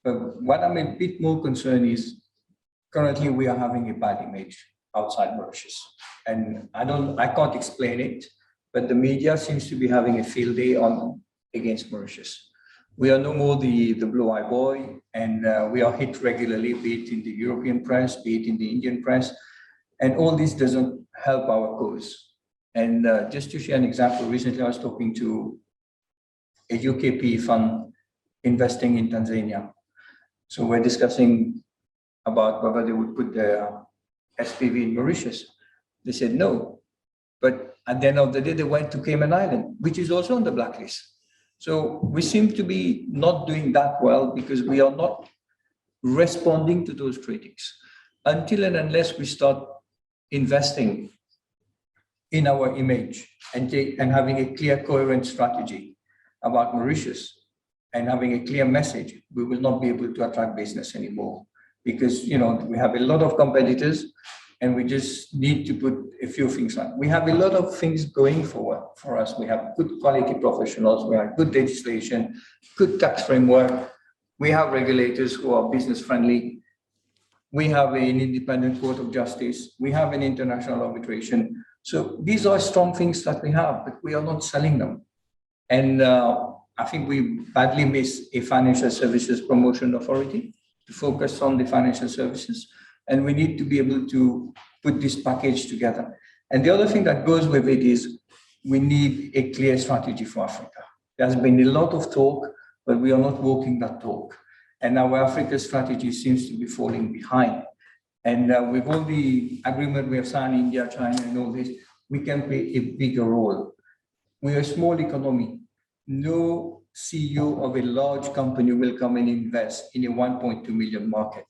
But what I'm a bit more concerned is currently we are having a bad image outside Mauritius. And I can't explain it, but the media seems to be having a field day against Mauritius. We are no more the blue-eyed boy, and we are hit regularly, be it in the European press, be it in the Indian press, and all this doesn't help our cause. And just to share an example, recently I was talking to a UK PE fund investing in Tanzania. So we're discussing about whether they would put their SPV in Mauritius. They said no, but at the end of the day, they went to Cayman Island, which is also on the blacklist. So we seem to be not doing that well because we are not responding to those critics. Until and unless we start investing in our image and having a clear, coherent strategy about Mauritius and having a clear message, we will not be able to attract business anymore because, we have a lot of competitors and we just need to put a few things on. We have a lot of things going for us. We have good quality professionals. We have good legislation, good tax framework. We have regulators who are business friendly. We have an independent court of justice. We have an international arbitration. So these are strong things that we have, but we are not selling them. And I think we badly miss a financial services promotion authority to focus on the financial services. And we need to be able to put this package together. And the other thing that goes with it is we need a clear strategy for Africa. There's been a lot of talk, but we are not walking that talk. And our Africa strategy seems to be falling behind. And with all the agreement we have signed, India, China, and all this, we can play a bigger role. We are a small economy. No CEO of a large company will come and invest in a 1.2 million market.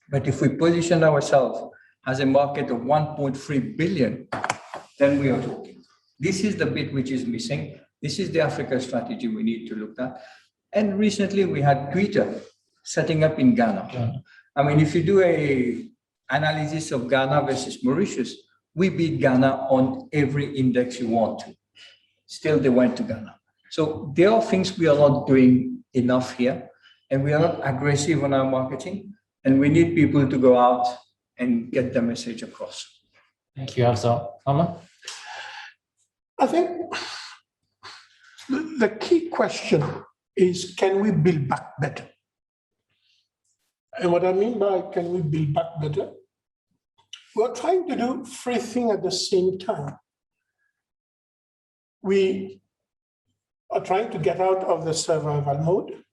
But if we position ourselves as a market of 1.3 billion, then we are talking. This is the bit which is missing. This is the Africa strategy we need to look at. And recently we had Twitter setting up in Ghana. Yeah. I mean, if you do a analysis of Ghana versus Mauritius, we beat Ghana on every index you want to. Still, they went to Ghana. So there are things we are not doing enough here, and we are not aggressive on our marketing, and we need people to go out and get the message across. Thank you, Hafsa. Amma? I think the key question is, can we build back better? And what I mean by can we build back better? We're trying to do three things at the same time. We are trying to get out of the survival mode,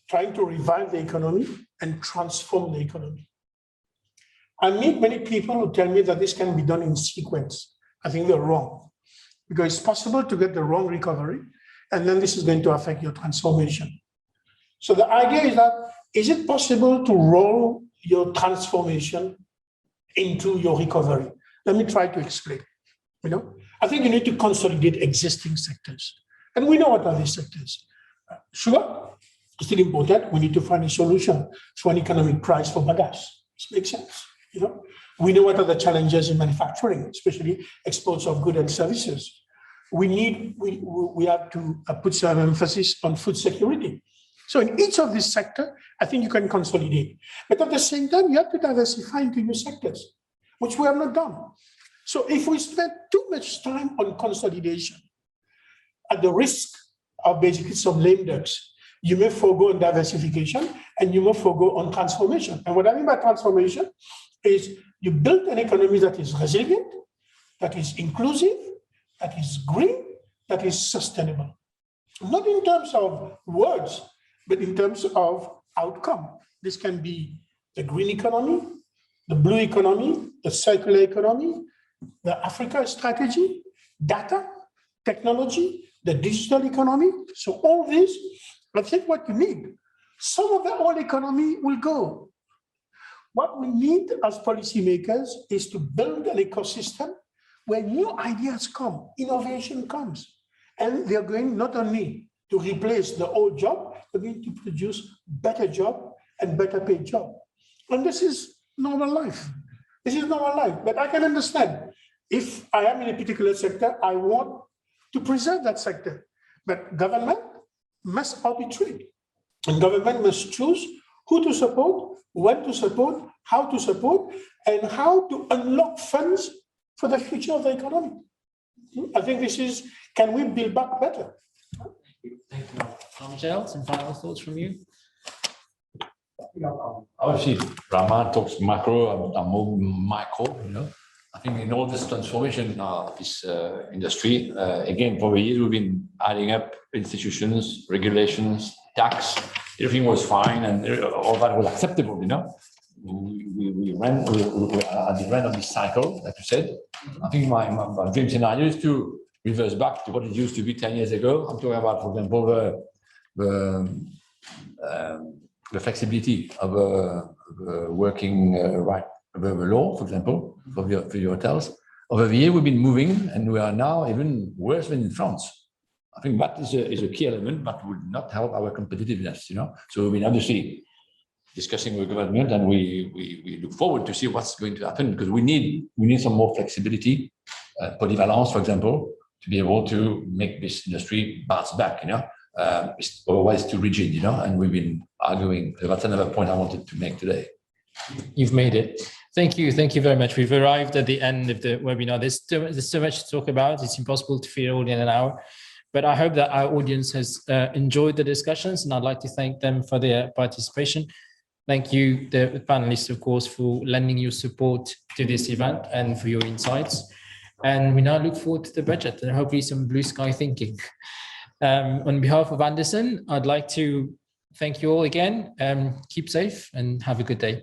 trying to revive the economy and transform the economy. I meet many people who tell me that this can be done in sequence. I think they're wrong, because it's possible to get the wrong recovery, and then this is going to affect your transformation. So the idea is that, is it possible to roll your transformation into your recovery? Let me try to explain. I think you need to consolidate existing sectors. And we know what are these sectors. Sugar is still important. We need to find a solution for an economic price for bagasse. This makes sense. We know what are the challenges in manufacturing, especially exports of goods and services. We have to put some emphasis on food security. So in each of these sectors, I think you can consolidate. But at the same time, you have to diversify into new sectors, which we have not done. So if we spend too much time on consolidation, at the risk of basically some lame ducks, You may forego on diversification and you may forego on transformation. And what I mean by transformation is you build an economy that is resilient, that is inclusive, that is green, that is sustainable. Not in terms of words, but in terms of outcome. This can be the green economy, the blue economy, the circular economy, the Africa strategy, data, technology, the digital economy. So all this, I think what you need, some of the old economy will go. What we need as policymakers is to build an ecosystem where new ideas come, innovation comes, and they're going not only to replace the old job, but going to produce better job and better paid job. And this is normal life. This is normal life, but I can understand. If I am in a particular sector, I want to preserve that sector, but government must arbitrate, and government must choose who to support, when to support, how to support, and how to unlock funds for the future of the economy. I think this is, can we build back better? Thank you. Michelle, some final thoughts from you? Obviously, Rama talks macro, I'm more micro, you know. I think in all this transformation of this industry, again, for years we've been adding up institutions, regulations, tax, everything was fine and all that was acceptable, you know. We are at the end of this cycle, like you said. I think my dream scenario is to reverse back to what it used to be 10 years ago. I'm talking about, for example, the flexibility of working right of the law, for example, for the hotels. Over the year, we've been moving, and we are now even worse than in France. I think that is a key element, but would not help our competitiveness, you know. So we've been obviously discussing with government, and we look forward to see what's going to happen, because we need some more flexibility, polyvalence, for example, to be able to make this industry bounce back, you know. It's otherwise too rigid, you know, and we've been arguing. That's another point I wanted to make today. You've made it. Thank you. Thank you very much. We've arrived at the end of the webinar. There's so much to talk about. It's impossible to fit it all in an hour. But I hope that our audience has enjoyed the discussions, and I'd like to thank them for their participation. Thank you, the panelists, of course, for lending your support to this event and for your insights. And we now look forward to the budget and hopefully some blue sky thinking. On behalf of Andersen, I'd like to thank you all again. Keep safe and have a good day.